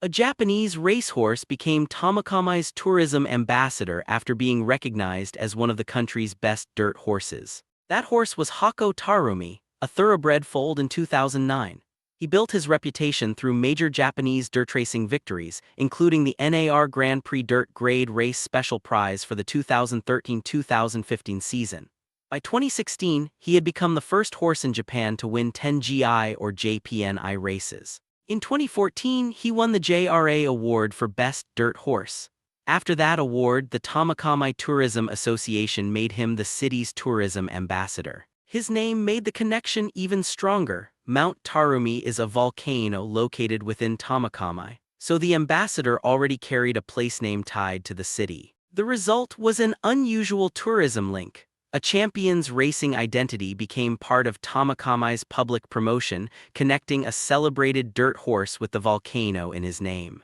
A Japanese racehorse became Tomakomai's tourism ambassador after being recognized as one of the country's best dirt horses. That horse was Hokko Tarumae, a thoroughbred foaled in 2009. He built his reputation through major Japanese dirt racing victories, including the NAR Grand Prix Dirt Grade Race Special Prize for the 2013-2015 season. By 2016, he had become the first horse in Japan to win 10 GI or JPNI races. In 2014, he won the JRA Award for Best Dirt Horse. After that award, the Tomakomai Tourism Association made him the city's tourism ambassador. His name made the connection even stronger. Mount Tarumae is a volcano located within Tomakomai, so the ambassador already carried a place name tied to the city. The result was an unusual tourism link. A champion's racing identity became part of Tomakomai's public promotion, connecting a celebrated dirt horse with the volcano in his name.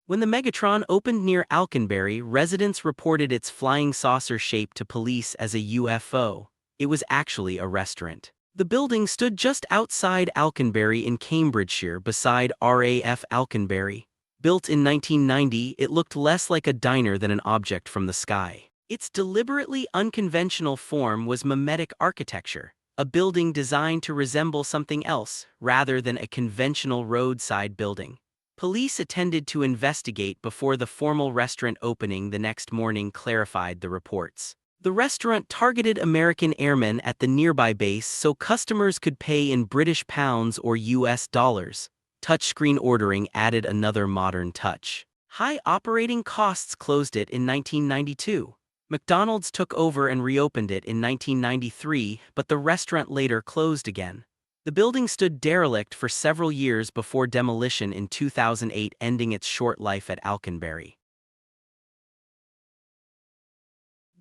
When the Megatron opened near Alconbury, residents reported its flying saucer shape to police as a UFO. It was actually a restaurant. The building stood just outside Alconbury in Cambridgeshire beside RAF Alconbury. Built in 1990, it looked less like a diner than an object from the sky. Its deliberately unconventional form was mimetic architecture, a building designed to resemble something else rather than a conventional roadside building. Police attended to investigate before the formal restaurant opening the next morning clarified the reports. The restaurant targeted American airmen at the nearby base so customers could pay in British pounds or US dollars. Touchscreen ordering added another modern touch. High operating costs closed it in 1992. McDonald's took over and reopened it in 1993, but the restaurant later closed again. The building stood derelict for several years before demolition in 2008, ending its short life at Alconbury.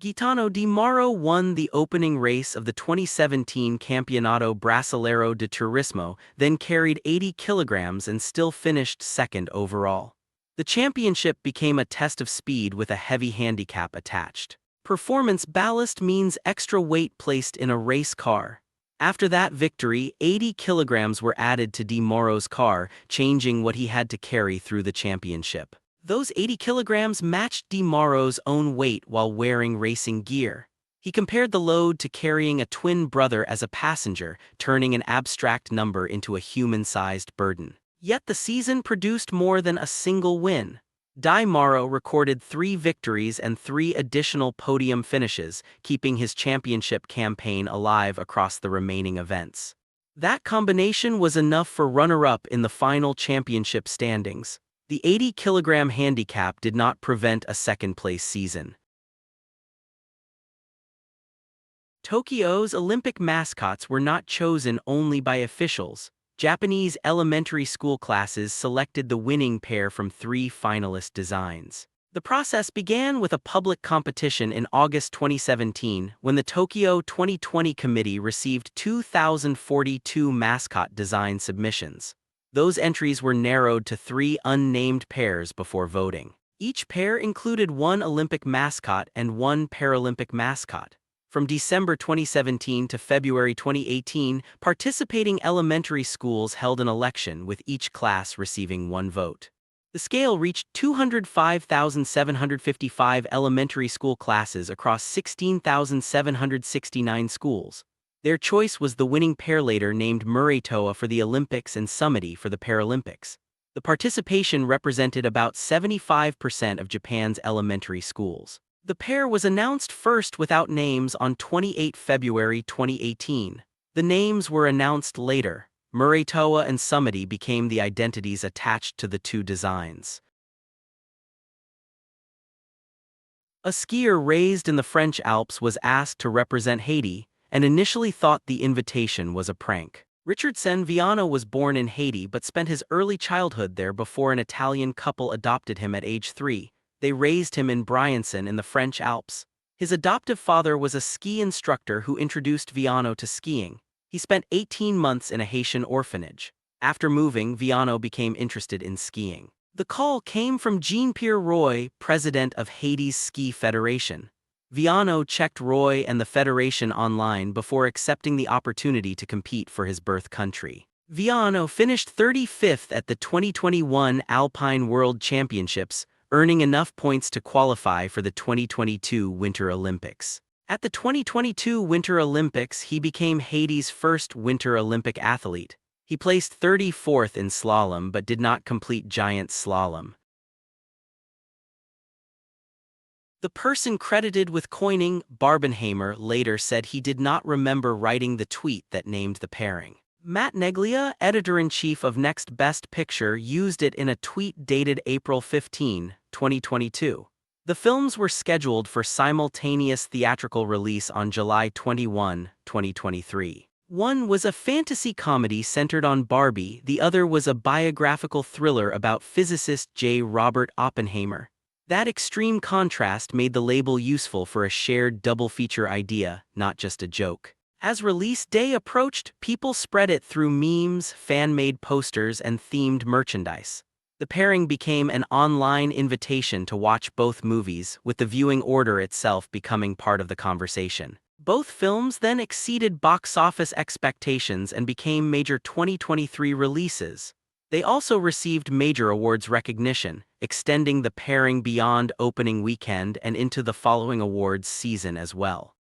Gaetano di Mauro won the opening race of the 2017 Campeonato Brasileiro de Turismo, then carried 80 kilograms and still finished second overall. The championship became a test of speed with a heavy handicap attached. Performance ballast means extra weight placed in a race car. After that victory, 80 kilograms were added to Di Mauro's car, changing what he had to carry through the championship. Those 80 kilograms matched Di Mauro's own weight while wearing racing gear. He compared the load to carrying a twin brother as a passenger, turning an abstract number into a human-sized burden. Yet the season produced more than a single win. Di Mauro recorded 3 victories and 3 additional podium finishes, keeping his championship campaign alive across the remaining events. That combination was enough for runner-up in the final championship standings. The 80-kilogram handicap did not prevent a second-place season. Tokyo's Olympic mascots were not chosen only by officials. Japanese elementary school classes selected the winning pair from 3 finalist designs. The process began with a public competition in August 2017 when the Tokyo 2020 committee received 2,042 mascot design submissions. Those entries were narrowed to 3 unnamed pairs before voting. Each pair included 1 Olympic mascot and 1 Paralympic mascot. From December 2017 to February 2018, participating elementary schools held an election with each class receiving 1 vote. The scale reached 205,755 elementary school classes across 16,769 schools. Their choice was the winning pair later named Murray-Toa for the Olympics and Summity for the Paralympics. The participation represented about 75% of Japan's elementary schools. The pair was announced first without names on 28 February 2018. The names were announced later. Murray-Toa and Summity became the identities attached to the 2 designs. A skier raised in the French Alps was asked to represent Haiti, and initially thought the invitation was a prank. Richardson Viano was born in Haiti but spent his early childhood there before an Italian couple adopted him at age 3. They raised him in Briançon in the French Alps. His adoptive father was a ski instructor who introduced Viano to skiing. He spent 18 months in a Haitian orphanage. After moving, Viano became interested in skiing. The call came from Jean-Pierre Roy, president of Haiti's Ski Federation. Viano checked Roy and the federation online before accepting the opportunity to compete for his birth country. Viano finished 35th at the 2021 Alpine World Championships, earning enough points to qualify for the 2022 Winter Olympics. At the 2022 Winter Olympics, he became Haiti's first Winter Olympic athlete. He placed 34th in slalom but did not complete giant slalom. The person credited with coining Barbenheimer later said he did not remember writing the tweet that named the pairing. Matt Neglia, editor-in-chief of Next Best Picture, used it in a tweet dated April 15, 2022. The films were scheduled for simultaneous theatrical release on July 21, 2023. One was a fantasy comedy centered on Barbie, the other was a biographical thriller about physicist J. Robert Oppenheimer. That extreme contrast made the label useful for a shared double-feature idea, not just a joke. As release day approached, people spread it through memes, fan-made posters, and themed merchandise. The pairing became an online invitation to watch both movies, with the viewing order itself becoming part of the conversation. Both films then exceeded box office expectations and became major 2023 releases. They also received major awards recognition, extending the pairing beyond opening weekend and into the following awards season as well.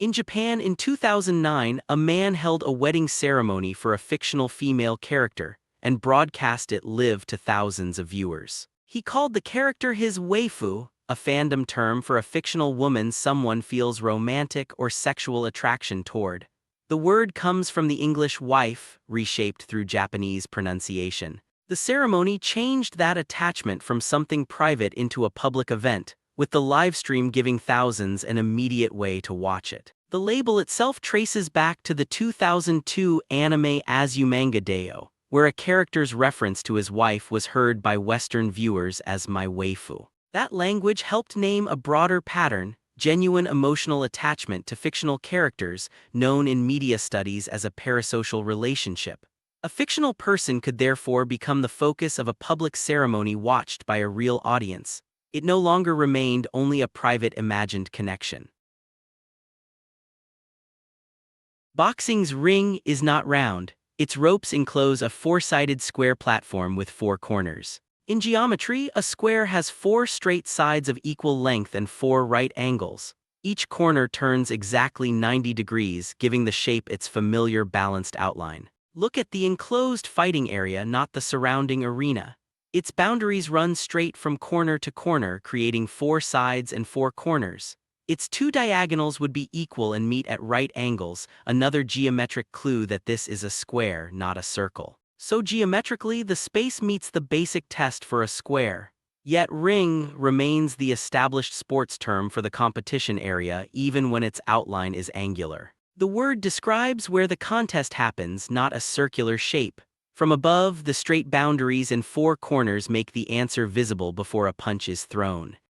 In Japan in 2009, a man held a wedding ceremony for a fictional female character and broadcast it live to thousands of viewers. He called the character his waifu, a fandom term for a fictional woman someone feels romantic or sexual attraction toward. The word comes from the English wife, reshaped through Japanese pronunciation. The ceremony changed that attachment from something private into a public event, with the livestream giving thousands an immediate way to watch it. The label itself traces back to the 2002 anime Azumanga Daioh, where a character's reference to his wife was heard by Western viewers as my waifu. That language helped name a broader pattern, genuine emotional attachment to fictional characters, known in media studies as a parasocial relationship. A fictional person could therefore become the focus of a public ceremony watched by a real audience. It no longer remained only a private imagined connection. Boxing's ring is not round. Its ropes enclose a four-sided square platform with four corners. In geometry, a square has four straight sides of equal length and four right angles. Each corner turns exactly 90 degrees, giving the shape its familiar balanced outline. Look at the enclosed fighting area, not the surrounding arena. Its boundaries run straight from corner to corner, creating four sides and four corners. Its two diagonals would be equal and meet at right angles, another geometric clue that this is a square, not a circle. So geometrically, the space meets the basic test for a square. Yet ring remains the established sports term for the competition area even when its outline is angular. The word describes where the contest happens, not a circular shape. From above, the straight boundaries and four corners make the answer visible before a punch is thrown.